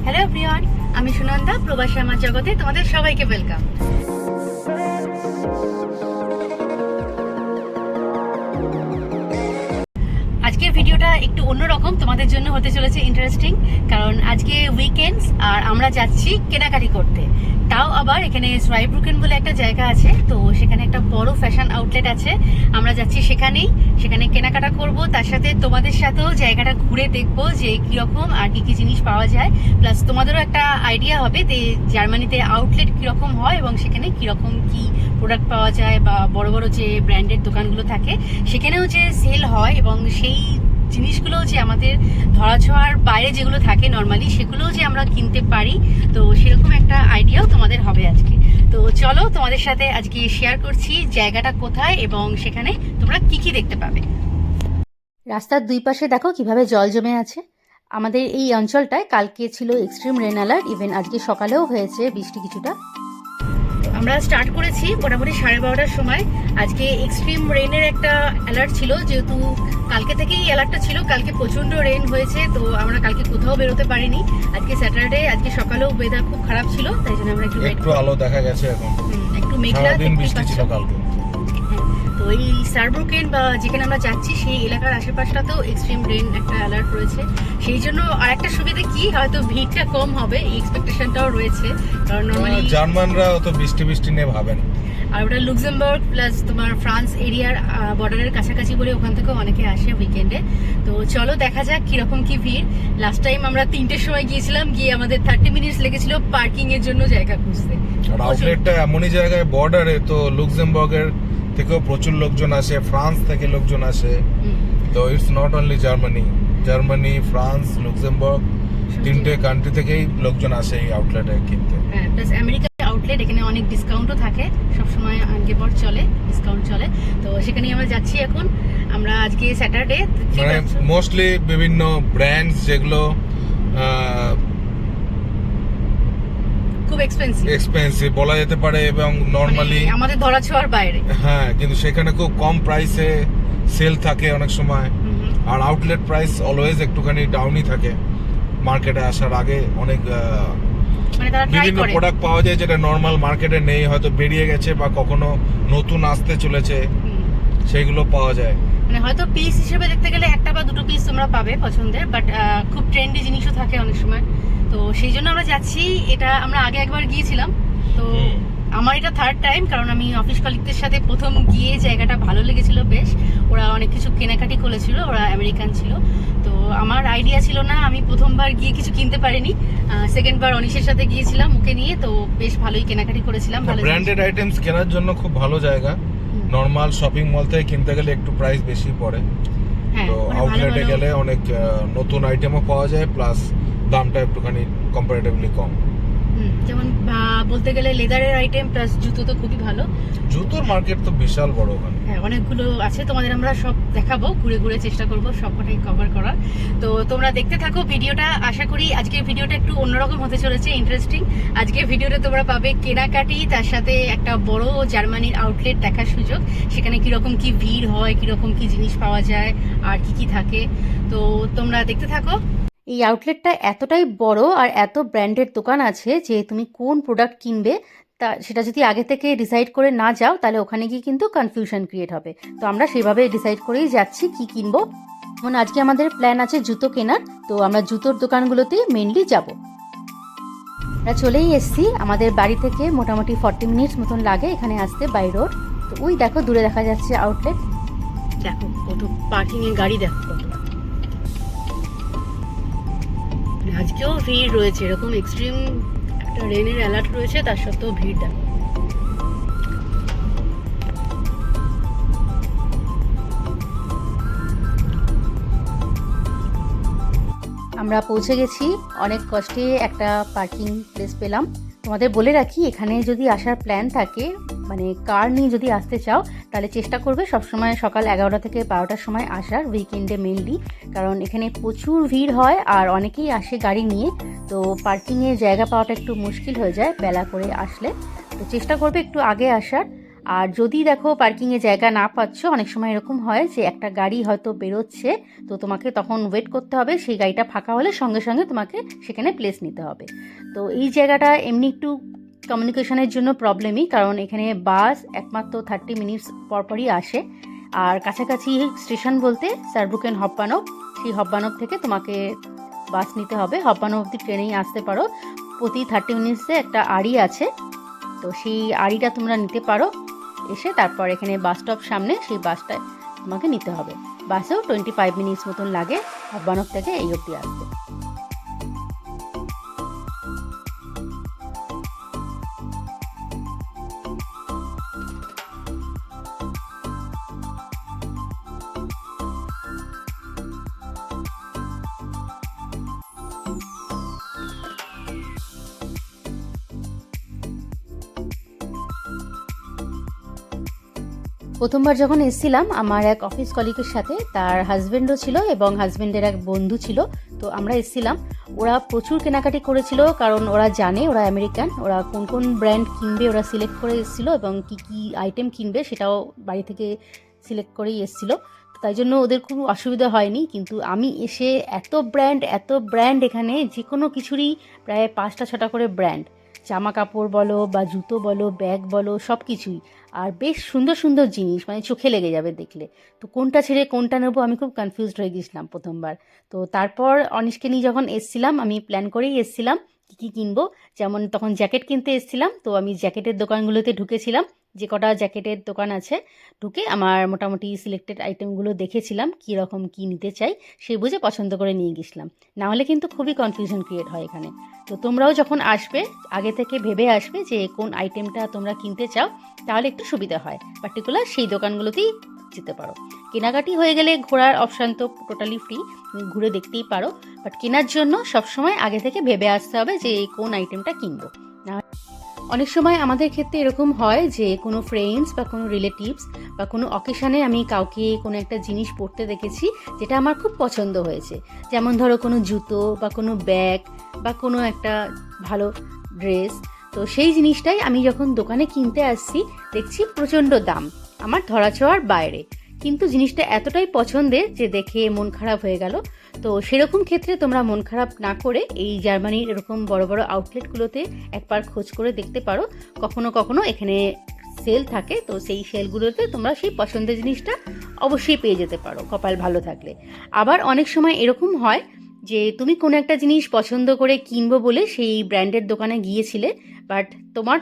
Hello everyone, আমি সুনন্দা। প্রবাসী আমার জগতে তোমাদের সবাইকে ওয়েলকাম। আজকের ভিডিওটা একটু অন্যরকম তোমাদের জন্য হতে চলেছে, ইন্টারেস্টিং। কারণ আজকে উইকেন্ডস আর আমরা যাচ্ছি কেনাকাটি করতে। তাও আবার এখানে সোয়াইব্রুকেন বলে একটা জায়গা আছে, তো সেখানে একটা বড় ফ্যাশন আউটলেট আছে। আমরা যাচ্ছি সেখানে কেনাকাটা করব, তার সাথে তোমাদের সাথেও জায়গাটা ঘুরে দেখবো যে কিরকম আর কি কি জিনিস পাওয়া যায়। প্লাস তোমাদেরও একটা আইডিয়া হবে যে জার্মানিতে আউটলেট কিরকম হয় এবং সেখানে কিরকম কি প্রোডাক্ট পাওয়া যায়, বা বড় বড় যে ব্র্যান্ডেড দোকানগুলো থাকে সেখানেও যে সেল হয় এবং সেই জিনিসগুলো যে আমাদের ধরাছোঁয়ার বাইরে যেগুলো থাকে নর্মালি, সেগুলোও যে আমরা কিনতে পারি। তো সেরকম একটা আইডিয়াও তোমাদের হবে আজকে। তো চলো তোমাদের সাথে আজকে শেয়ার করছি জায়গাটা কোথায় এবং সেখানে তোমরা কি কি দেখতে পাবে। রাস্তার দুই পাশে দেখো কিভাবে জল জমে আছে। আমাদের এই অঞ্চলটায় কালকে ছিল এক্সট্রিম রেন অ্যালার্ট, ইভেন আজকে সকালেও হয়েছে বৃষ্টি কিছুটা। আমরা স্টার্ট করেছি মোটামুটি 12:30টার সময়। আজকে এক্সট্রিম রেনের একটা অ্যালার্ট ছিল, যেহেতু কালকে থেকেই অ্যালার্টটা ছিল। কালকে প্রচন্ড রেন হয়েছে, তো আমরা কালকে কোথাও বেরোতে পারিনি। আজকে স্যাটারডে, আজকে সকালেও ওয়েদার খুব খারাপ ছিল, তাই জন্য আমরা একটু আলো দেখা গেছে এখন, একটু মেঘলা বৃষ্টি ছিল কালকে। তো এই সারব্রুকেন বা যেখানে আমরা যাচ্ছি সেই এলাকার আশেপাশটাতেও এক্সট্রিম রেন একটা অ্যালার্ট রয়েছে। সেই জন্য আরেকটা সুবিধা কি, হয়তো ভিড়টা কম হবে, এই এক্সপেকটেশনটাও রয়েছে। কারণ নরমালি জার্মানরা অত বৃষ্টি নিয়ে ভাবেন। আর ওটা লুক্সেমবার্গ প্লাস তোমার ফ্রান্স এরিয়ার বর্ডারের কাছাকাছি বলে ওখান থেকেও অনেকে আসে উইকেন্ডে। তো চলো দেখা যাক কিরকম কি ভিড়। লাস্ট টাইম আমরা 3টের সময় গিয়েছিলাম, গিয়ে আমাদের 30 মিনিটস লেগেছিল পার্কিং এর জন্য জায়গা খুঁজতে। আর আউটলেটটা এমনই জায়গায় বর্ডারে, তো লুক্সেমবার্গের থেকেও প্রচুর লোকজন আসে, ফ্রান্স থেকে লোকজন আসে। তো it's not only Germany, France, Luxembourg, 3টে কান্ট্রি থেকেই লোকজন আসে এই আউটলেটে কিনতে। হ্যাঁ, প্লাস আমেরিকার আউটলেট, এখানে অনেক ডিসকাউন্টও থাকে, সবসময় আগে পর চলে, ডিসকাউন্ট চলে। তো সেখানেই আমরা যাচ্ছি এখন। আমরা আজকে স্যাটারডে, মানে মোস্টলি বিভিন্ন ব্র্যান্ডস যেগুলো খুব এক্সপেন্সিভ বলা যেতে পারে এবং নরমালি আমাদের ধরাছোঁয়ার বাইরে। হ্যাঁ, কিন্তু সেখানে খুব কম প্রাইসে সেল থাকে অনেক সময়। আর আউটলেট প্রাইস অলওয়েজ একটুখানি ডাউনই থাকে মার্কেটে আসার আগে। অনেক মানে তারা ট্রাই বিভিন্ন করে প্রোডাক্ট পাওয়া যায় যেটা নর্মাল মার্কেটে নেই, হয়তো বেরিয়ে গেছে বা কখনো নতুন আসতে চলেছে, সেইগুলো পাওয়া যায়। মানে হয়তো পিস হিসেবে দেখতে গেলে একটা বা দুটো পিস তোমরা পাবে পছন্দের, বাট খুব ট্রেন্ডি জিনিসও থাকে অনেক সময়। তো সেই জন্য আমরা যাচ্ছি। এটা আমরা আগে একবার গিয়েছিলাম, তো আমার এটা থার্ড টাইম, কারণ আমি অফিস কলিগদের সাথে প্রথম গিয়ে জায়গাটা ভালো লেগেছিল বেশ। ওরা অনেক কিছু কেনাকাটি করেছিল, ওরা আমেরিকান ছিল। তো আমার আইডিয়া ছিল না, আমি প্রথমবার গিয়ে কিছু কিনতে পারিনি। সেকেন্ড বার অনিশের সাথে গিয়েছিলাম ওকে নিয়ে, তো বেশ ভালোই কেনাকাটি করেছিলাম। ব্র্যান্ডেড আইটেমস কেনার জন্য খুব ভালো জায়গা। নর্মাল শপিং মল থেকে কিনতে গেলে একটু প্রাইস বেশি পড়ে, তো আউটলেটে গেলে অনেক নতুন আইটেমও পাওয়া যায়, প্লাস দামটা একটুখানি কম্পারেটিভলি কম। যেমন বলতে গেলে লেদারের আইটেম প্লাস জুতো তো খুবই ভালো। জুতোর মার্কেট তো বিশাল বড় ওখানে। হ্যাঁ, অনেকগুলো আছে, তোমাদের আমরা সব দেখাবো, ঘুরে ঘুরে চেষ্টা করবো সবকটাই কভার করার। তো তোমরা দেখতে থাকো ভিডিওটা। আশা করি আজকের ভিডিওটা একটু অন্যরকম হতে চলেছে, ইন্টারেস্টিং। আজকের ভিডিওটা তোমরা পাবে কেনাকাটি, তার সাথে একটা বড় জার্মানির আউটলেট দেখার সুযোগ। সেখানে কিরকম কি ভিড় হয়, কিরকম কি জিনিস পাওয়া যায় আর কি কি থাকে, তো তোমরা দেখতে থাকো। এই আউটলেটটা এতটাই বড় আর এত ব্র্যান্ডেড দোকান আছে যে তুমি কোন প্রোডাক্ট কিনবে তা সেটা যদি আগে থেকে ডিসাইড করে না যাও, তাহলে ওখানে গিয়ে কিন্তু কনফিউশন ক্রিয়েট হবে। তো আমরা সেভাবে ডিসাইড করেই যাচ্ছি কি কিনবো। যেমন আজকে আমাদের প্ল্যান আছে জুতো কেনার, তো আমরা জুতোর দোকানগুলোতেই মেনলি যাব। আমরা চলেই এসেছি, আমাদের বাড়ি থেকে মোটামুটি 40 মিনিটস মতন লাগে এখানে আসতে বাই রোড। তো ওই দেখো দূরে দেখা যাচ্ছে আউটলেট, দেখো কত পার্কিংয়ের গাড়ি, দেখো কত। আজকেও ভিড় রয়েছে, এরকম এক্সট্রিম একটা রেনের অ্যালার্ট রয়েছে, তার সত্ত্বেও ভিড় দেখো। আমরা পৌঁছে গেছি, অনেক কষ্টে একটা পার্কিং প্লেস পেলাম। তোমাদের বলে রাখি, এখানে যদি আসার প্ল্যান থাকে, মানে কার নিয়ে যদি আসতে চাও, তাহলে চেষ্টা করবে সবসময় সকাল 11টা থেকে 12টার সময় আসার, উইকেন্ডে মেনলি। কারণ এখানে প্রচুর ভিড় হয় আর অনেকেই আসে গাড়ি নিয়ে, তো পার্কিংয়ের জায়গা পাওয়াটা একটু মুশকিল হয়ে যায় বেলা করে আসলে। তো চেষ্টা করবে একটু আগে আসার। আর যদি দেখো পার্কিংয়ে জায়গা না পাচ্ছ, অনেক সময় এরকম হয় যে একটা গাড়ি হয়তো বেরোচ্ছে, তো তোমাকে তখন ওয়েট করতে হবে, সেই গাড়িটা ফাঁকা হলে সঙ্গে সঙ্গে তোমাকে সেখানে প্লেস নিতে হবে। তো এই জায়গাটা এমনি একটু কমিউনিকেশনের জন্য প্রবলেমই, কারণ এখানে বাস একমাত্র 30 মিনিটস পরপরই আসে। আর কাছাকাছি স্টেশন বলতে সারব্রুকেন হপ্পানব, সেই হপ্পানব থেকে তোমাকে বাস নিতে হবে। হপ্পানব অবধি ট্রেনেই আসতে পারো, প্রতি 30 মিনিটসে একটা আড়ি আছে, তো সেই আড়িটা তোমরা নিতে পারো। এসে তারপর এখানে বাস স্টপ সামনে, সেই বাসটায় তোমাকে নিতে হবে। বাসেও 25 মিনিটস মতন লাগে হপ্পানব থেকে এই অবধি আসতে। প্রথমবার যখন এসেছিলাম আমার এক অফিস কলিগের সাথে, তার হাজব্যান্ডও ছিল এবং হাজব্যান্ডের এক বন্ধু ছিল, তো আমরা এসেছিলাম। ওরা প্রচুর কেনাকাটি করেছিল, কারণ ওরা জানে ওরা আমেরিকান, ওরা কোন কোন ব্র্যান্ড কিনবে ওরা সিলেক্ট করে এসেছিলো, এবং কি কি আইটেম কিনবে সেটাও বাড়ি থেকে সিলেক্ট করেই এসেছিলো। তাই জন্য ওদের খুব অসুবিধা হয়নি। কিন্তু আমি এসে এত ব্র্যান্ড এখানে যে কোনো কিছুরই প্রায় 5টা 6টা করে ব্র্যান্ড, জামা কাপড় বলো বা জুতো বলো, ব্যাগ বলো, সব কিছুই। আর বেশ সুন্দর সুন্দর জিনিস, মানে চোখে লেগে যাবে দেখলে। তো কোনটা ছেড়ে কোনটা নেবো আমি খুব কনফিউজড হয়ে গেছিলাম প্রথমবার। তো তারপর অনিশকে নিয়ে যখন এসছিলাম, আমি প্ল্যান করেই এসছিলাম কী কী কিনবো। যেমন তখন জ্যাকেট কিনতে এসছিলাম, তো আমি জ্যাকেটের দোকানগুলোতে ঢুকেছিলাম, যে কটা জ্যাকেটের দোকান আছে, ঢুকে আমার মোটামুটি সিলেক্টেড আইটেমগুলো দেখেছিলাম, কীরকম কী নিতে চাই সেই বুঝে পছন্দ করে নিয়ে গেছিলাম। নাহলে কিন্তু খুবই কনফিউশন ক্রিয়েট হয় এখানে। তো তোমরাও যখন আসবে আগে থেকে ভেবে আসবে যে কোন আইটেমটা তোমরা কিনতে চাও, তাহলে একটু সুবিধা হয়। পার্টিকুলার সেই দোকানগুলোতেই যেতে পারো। কেনাকাটি হয়ে গেলে ঘোরার অপশান তো টোটালি ফ্রি, ঘুরে দেখতেই পারো, বাট কেনার জন্য সবসময় আগে থেকে ভেবে আসতে হবে যে কোন আইটেমটা কিনবো। না, অনেক সময় আমাদের ক্ষেত্রে এরকম হয় যে কোনো ফ্রেন্ডস বা কোনো রিলেটিভস বা কোনো অকেশানে আমি কাউকে কোনো একটা জিনিস পরতে দেখেছি যেটা আমার খুব পছন্দ হয়েছে। যেমন ধরো কোনো জুতো বা কোনো ব্যাগ বা কোনো একটা ভালো ড্রেস, তো সেই জিনিসটাই আমি যখন দোকানে কিনতে আসছি দেখছি প্রচণ্ড দাম, আমার ধরাছোঁয়ার বাইরে, কিন্তু জিনিসটা এতটাই পছন্দের যে দেখে মন খারাপ হয়ে গেল। তো সেরকম ক্ষেত্রে তোমরা মন খারাপ না করে এই জার্মানির এরকম বড় বড় আউটলেটগুলোতে একবার খোঁজ করে দেখতে পারো। কখনো কখনো এখানে সেল থাকে, তো সেই সেলগুলোতে তোমরা সেই পছন্দের জিনিসটা অবশ্যই পেয়ে যেতে পারো, কপাল ভালো থাকলে। আবার অনেক সময় এরকম হয় যে তুমি কোনো একটা জিনিস পছন্দ করে কিনবো বলে সেই ব্র্যান্ডের দোকানে গিয়েছিলে, বাট তোমার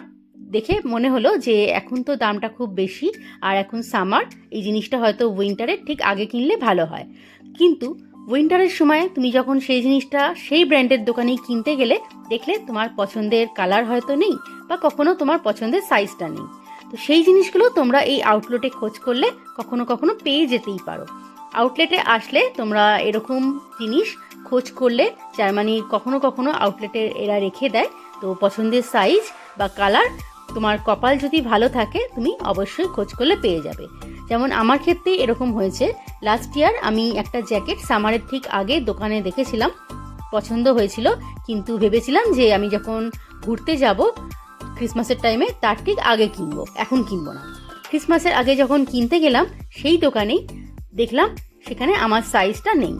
দেখে মনে হলো যে এখন তো দামটা খুব বেশি, আর এখন সামার, এই জিনিসটা হয়তো উইন্টারের ঠিক আগে কিনলে ভালো হয়। কিন্তু উইন্টারের সময় তুমি যখন সেই জিনিসটা সেই ব্র্যান্ডের দোকানেই কিনতে গেলে দেখলে তোমার পছন্দের কালার হয়তো নেই, বা কখনো তোমার পছন্দের সাইজটা নেই। তো সেই জিনিসগুলো তোমরা এই আউটলেটে খোঁজ করলে কখনো কখনো পেয়ে যেতেই পারো। আউটলেটে আসলে তোমরা এরকম জিনিস খোঁজ করলে, জার্মানির কখনো কখনো আউটলেটে এরা রেখে দেয়, তো পছন্দের সাইজ বা কালার তোমার কপাল যদি ভালো থাকে তুমি অবশ্যই খোঁজ করলে পেয়ে যাবে। যেমন আমার ক্ষেত্রে এরকম হয়েছে, লাস্ট ইয়ার আমি একটা জ্যাকেট সামারের ঠিক আগে দোকানে দেখেছিলাম, পছন্দ হয়েছিল, কিন্তু ভেবেছিলাম যে আমি যখন ঘুরতে যাব ক্রিসমাসের টাইমে তার ঠিক আগে কিনবো, এখন কিনবো না। ক্রিসমাসের আগে যখন কিনতে গেলাম সেই দোকানেই দেখলাম সেখানে আমার সাইজটা নেই,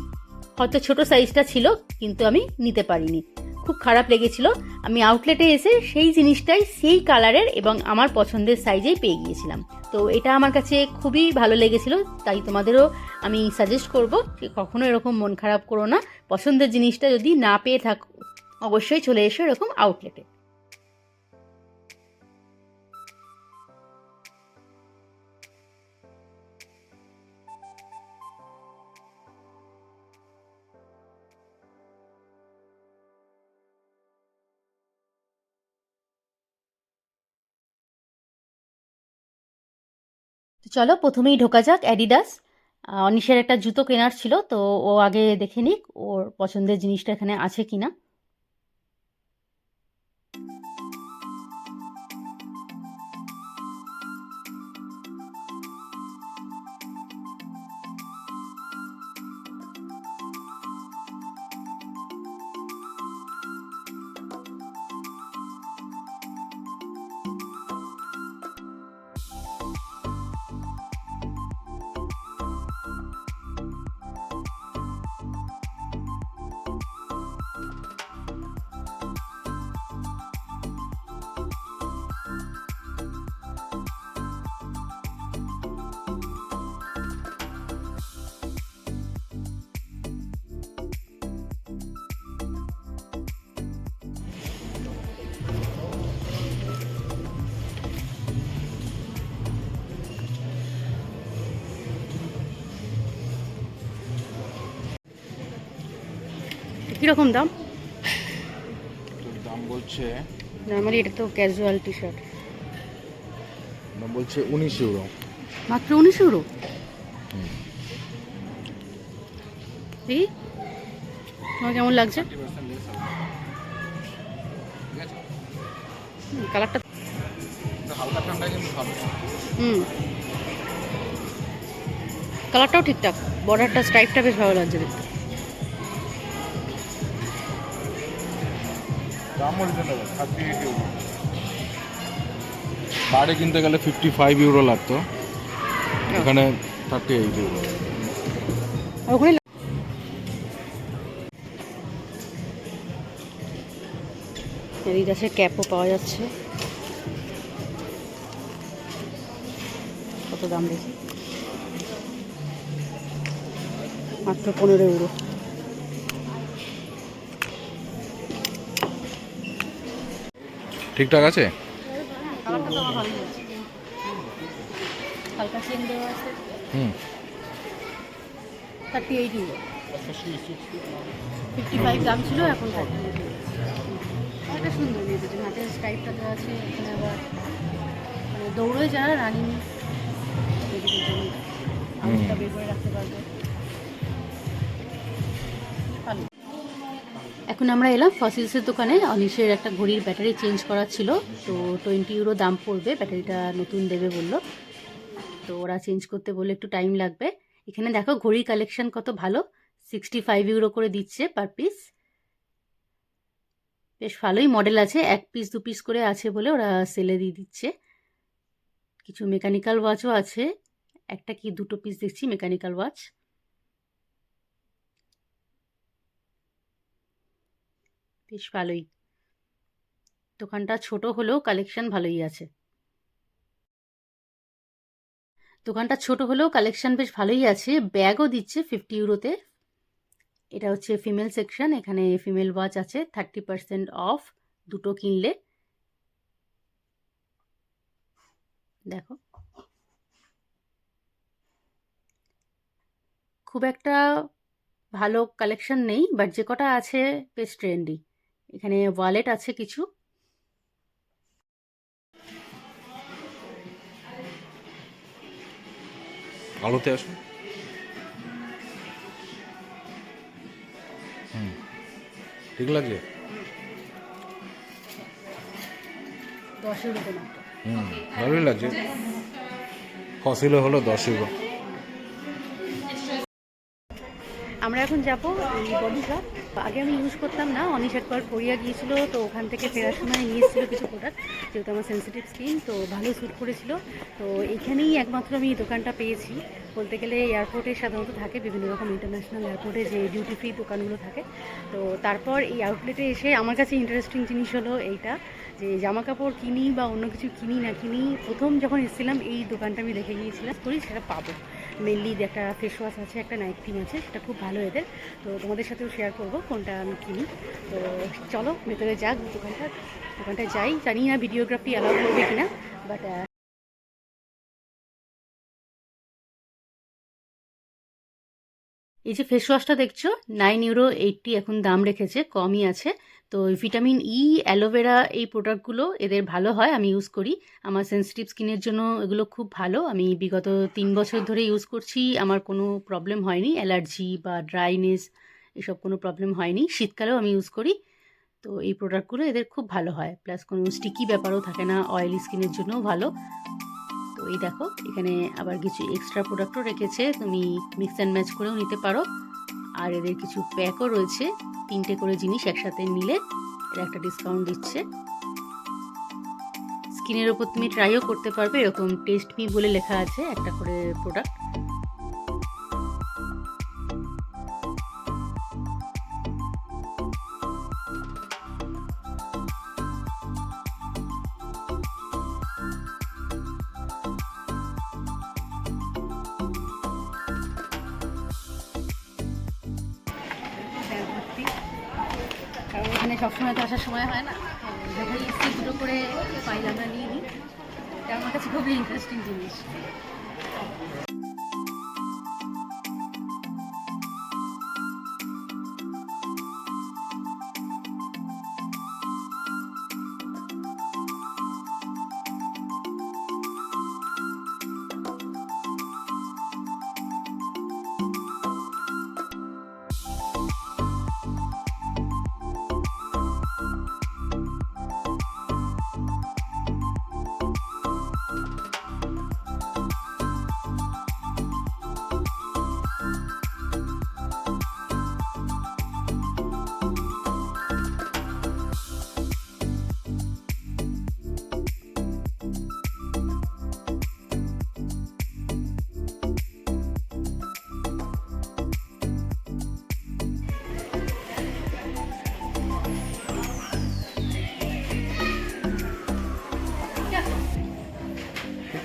হয়তো ছোট সাইজটা ছিল, কিন্তু আমি নিতে পারিনি। খুব খারাপ লেগেছিল। আমি আউটলেটে এসে সেই জিনিসটাই সেই কালারের এবং আমার পছন্দের সাইজেই পেয়ে গিয়েছিলাম। তো এটা আমার কাছে খুবই ভালো লেগেছিল, তাই তোমাদেরও আমি সাজেস্ট করব যে কখনো এরকম মন খারাপ করো না। পছন্দের জিনিসটা যদি না পেয়ে থাকো অবশ্যই চলে এসো এরকম আউটলেটে। তো চলো প্রথমেই ঢোকা যাক অ্যাডিডাস। অনিশের একটা জুতো কেনার ছিল, তো ও আগে দেখে নিক ওর পছন্দের জিনিসটা এখানে আছে কিনা। কীরকম দাম? তোর দাম বলছে নর্মালি এটা তো ক্যাজুয়াল টি শার্ট। দাম বলছে 19 ইউরো। মাত্র 19 ইউরো? এই তোমার কেমন লাগছে? কালারটা হালকা ঠান্ডা কিন্তু ভালো। কালারটাও ঠিকঠাক, বর্ডারটা স্ট্রাইপটা বেশ ভালো লাগছে দেখতে। দাম বলছে না 38 ইউরো। বাইরে কিনতে গেলে 55 ইউরো লাগতো, এখানে 38 ইউরো। আর ওখানে অ্যাডিডাসের ক্যাপও পাওয়া যাচ্ছে। কত দাম দেখি, মাত্র 15 ইউরো। ঠিকঠাক আছে। কালারটা তো আমার ভালোই আছে, হালকা চেন দেওয়া আছে। 38 ইউরো, 55 দাম ছিল, এখন 38 ইউরো। এটা সুন্দর নিয়েছে, হাতের স্ট্রাইপটা দেওয়া আছে। এখানে আবার মানে দৌড়ে যারা রানিং আউটটা বের করে রাখতে পারবে। ভালো। এখন আমরা এলাম ফসিলসের দোকানে। অনিশের একটা ঘড়ির ব্যাটারি চেঞ্জ করার ছিল, তো 20 ইউরো দাম পড়বে। ব্যাটারিটা নতুন দেবে বললো, তো ওরা চেঞ্জ করতে বললে একটু টাইম লাগবে। এখানে দেখো ঘড়ির কালেকশন কত ভালো, 65 ইউরো করে দিচ্ছে পার পিস। বেশ ভালোই মডেল আছে, 1 পিস 2 পিস করে আছে বলে ওরা সেলে দিয়ে দিচ্ছে। কিছু মেকানিক্যাল ওয়াচও আছে, একটা কি 2 পিস দেখছি মেকানিক্যাল ওয়াচ। বেশ ভালোই, দোকানটা ছোট হলেও কালেকশন ভালোই আছে। দোকানটা ছোট হলেও কালেকশন বেশ ভালোই আছে। ব্যাগও দিচ্ছে 50 ইউরোতে। এটা হচ্ছে ফিমেল সেকশন, এখানে ফিমেল ওয়াচ আছে 30% অফ দুটো কিনলে। দেখো খুব একটা ভালো কালেকশন নেই, বাট যে কটা আছে বেশ ট্রেন্ডি। এখানে ওয়ালেট আছে কিছু। আলোতে আসুন। ঠিক লাগছে। 10 ইউরোতে মাত্র। ভালোই লাগছে। ফসিলে হলো 10 ইউরো। আমরা এখন যাবো এই বডি শপ। আগে আমি ইউজ করতাম না, অনিশ একবার কোরিয়া গিয়েছিল, তো ওখান থেকে ফেরার সময় নিয়ে এসেছিলো কিছু প্রোডাক্ট, যেহেতু আমার সেন্সিটিভ স্কিন, তো ভালো স্যুট করেছিল। তো এইখানেই একমাত্র আমি এই দোকানটা পেয়েছি। বলতে গেলে এয়ারপোর্টে সাধারণত থাকে বিভিন্ন রকম ইন্টারন্যাশনাল এয়ারপোর্টে যে ডিউটি ফ্রি দোকানগুলো থাকে। তো তারপর এই আউটলেটে এসে আমার কাছে ইন্টারেস্টিং জিনিস হলো এইটা, যে জামা কাপড় কিনি বা অন্য কিছু কিনি না কিনি, প্রথম যখন এসেছিলাম এই দোকানটা আমি দেখে গিয়েছিলাম করি সেটা পাবো। মেনলি একটা ফেস ওয়াশ আছে, একটা নাইট ক্রিম আছে, সেটা খুব ভালো এদের। তো তোমাদের সাথেও শেয়ার করবো কোনটা আমি কিনি। তো চলো ভেতরে যাক দোকানটায় যাই। জানি না ভিডিওগ্রাফি অ্যালাউ করবে কিনা, বাট এই যে ফেস ওয়াশটা দেখছো 9 ইউরো 80 এখন দাম রেখেছে, কমই আছে। তো ভিটামিন ই, অ্যালোভেরা এই প্রোডাক্টগুলো এদের ভালো হয়, আমি ইউজ করি। আমার সেন্সিটিভ স্কিনের জন্য এগুলো খুব ভালো। আমি বিগত 3 বছর ধরে ইউজ করছি, আমার কোনো প্রবলেম হয়নি, অ্যালার্জি বা ড্রাইনেস এসব কোনো প্রবলেম হয়নি। শীতকালেও আমি ইউজ করি। তো এই প্রোডাক্টগুলো এদের খুব ভালো হয়, প্লাস কোনো স্টিকি ব্যাপারও থাকে না, অয়েলি স্কিনের জন্যও ভালো। তো এই দেখো এখানে আবার কিছু এক্সট্রা প্রোডাক্টও রেখেছে, তুমি মিক্স অ্যান্ড ম্যাচ করেও নিতে পারো। আর এদের কিছু প্যাকও রয়েছে, 3টে করে জিনিস একসাথে নিলে এরা একটা ডিসকাউন্ট দিচ্ছে। স্কিনের ওপর তুমি ট্রাইও করতে পারবে, এরকম টেস্ট মি বলে লেখা আছে একটা করে প্রোডাক্ট। কারণ এখানে সবসময় তো আসার সময় হয় না, তো যখন এসছি দুটো করে ফাইল আমরা নিয়ে নিই। এটা আমার কাছে খুবই ইন্টারেস্টিং জিনিস।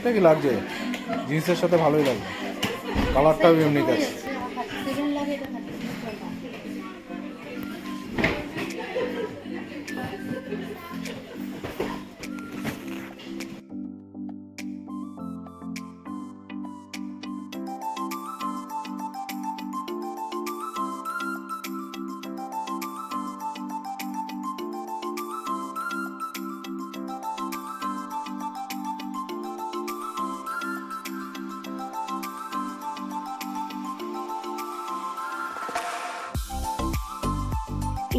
ঠিকঠাকই লাগছে, জিন্সের সাথে ভালোই লাগবে, কালারটাও ইউনিক আছে।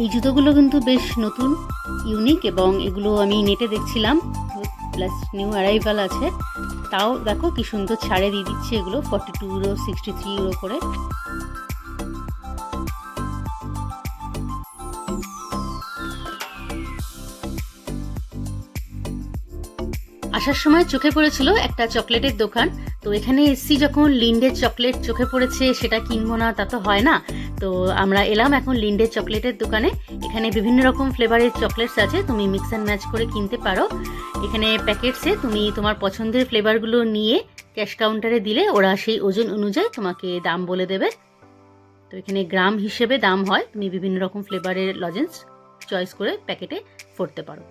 এই জুতোগুলো কিন্তু বেশ নতুন, ইউনিক, এবং এগুলো আমি নেটে দেখছিলাম, প্লাস নিউ অ্যারাইভাল আছে। তাও দেখো কি সুন্দর ছাড়ে দিয়ে দিচ্ছে এগুলো, 42 ইউরো, 63 ইউরো করে। আসার সময় চোখে পড়েছিল একটা চকলেটের দোকান, তো এখানে এসছি যখন লিন্ডের চকলেট চোখে পড়েছে, সেটা কিনবো না তা তো হয় না। তো আমরা এলাম এখন লিন্ডের চকলেটের দোকানে। এখানে বিভিন্ন রকম ফ্লেভারের চকলেটস আছে, তুমি মিক্স অ্যান্ড ম্যাচ করে কিনতে পারো। এখানে প্যাকেটসে তুমি তোমার পছন্দের ফ্লেভারগুলো নিয়ে ক্যাশ কাউন্টারে দিলে ওরা সেই ওজন অনুযায়ী তোমাকে দাম বলে দেবে। তো এখানে গ্রাম হিসেবে দাম হয়, তুমি বিভিন্ন রকম ফ্লেভারের লজেন্স চয়েস করে প্যাকেটে ভরতে পারো।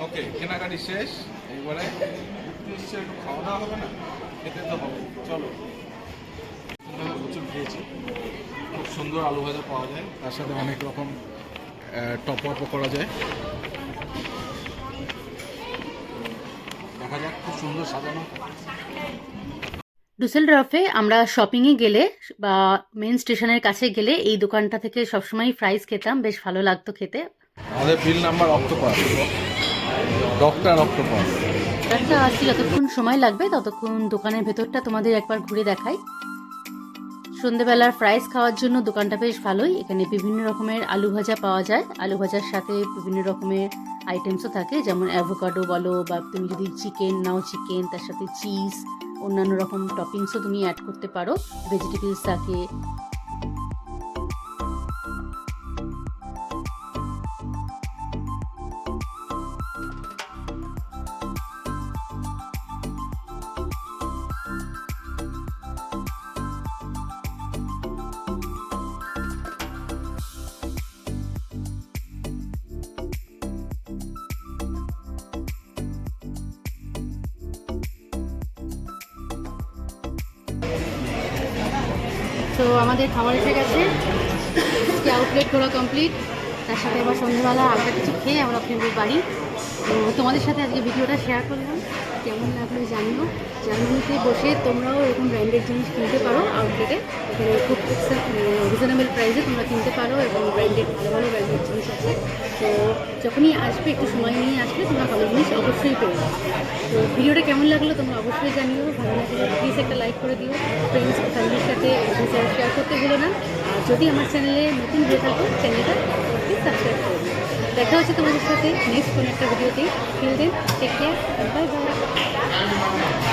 ওকে, কেনাকাটি শেষ, এইবারে নিশ্চয়ই একটু খাওয়া দাওয়া হবে না, খেতে তো হবে। চলো, প্রচুর খেয়েছি, খুব সুন্দর আলু ভাজা পাওয়া যায়, তার সাথে অনেক রকম টপ আপও করা যায়। দেখা যাক, খুব সুন্দর সাজানো। ডুসেলডর্ফে আমরা শপিংয়ে গেলে বা মেন স্টেশনের কাছে গেলে এই দোকানটা থেকে সবসময় ফ্রাইস খেতাম, বেশ ভালো লাগতো খেতে। আমাদের বিল নাম্বার অক্টোপাস, ডক্টর অক্টোপাস। একটা আসছি, যতক্ষণ সময় লাগবে ততক্ষণ দোকানের ভেতরটা তোমাদের একবার ঘুরে দেখাই। সন্ধেবেলার ফ্রাইস খাওয়ার জন্য দোকানটা বেশ ভালোই। এখানে বিভিন্ন রকমের আলু ভাজা পাওয়া যায়, আলু ভাজার সাথে বিভিন্ন রকমের আইটেমসও থাকে, যেমন অ্যাভোকাডো বলো, বা তুমি যদি চিকেন নাও চিকেন, তার সাথে চিজ, অন্যান্য রকম টপিংসও তুমি অ্যাড করতে পারো, ভেজিটেবলস থাকে। তো আমাদের খাবার এসে গেছে, আউটলেট ঘোরা কমপ্লিট। তার সাথে এবার সন্ধ্যাবেলা হালকা কিছু খেয়ে আমরা ফিরবো বাড়ি। তো তোমাদের সাথে আজকে ভিডিওটা শেয়ার করলাম, কেমন লাগলো জানিও। জার্মানিতে বসে তোমরাও এরকম ব্র্যান্ডেড জিনিস কিনতে পারো আউটলেটে, এখানে খুব রিজনেবল প্রাইসে তোমরা কিনতে পারো, এবং ব্র্যান্ডেড ভালো ভালো ব্র্যান্ডেড জিনিস আছে। তো যখনই আসবে, একটু সময় নিয়ে আসলে তোমরা ভালো জিনিস অবশ্যই পেয়ে যাবে। তো ভিডিওটা কেমন লাগলো তোমরা অবশ্যই জানিও, ভালো লাগলে প্লিজ একটা লাইক করে দিও, ফ্রেন্ডস ফ্যামিলির সাথে শেয়ার করতে ভুলো না। আর যদি আমার চ্যানেলে নতুন হয়ে থাকো, চ্যানেলটা প্লিজ সাবস্ক্রাইব করে দিও। দেখা হচ্ছে তোমাদের সাথে নেক্সট কোনো একটা ভিডিওতেই। Till then, take care, bye by.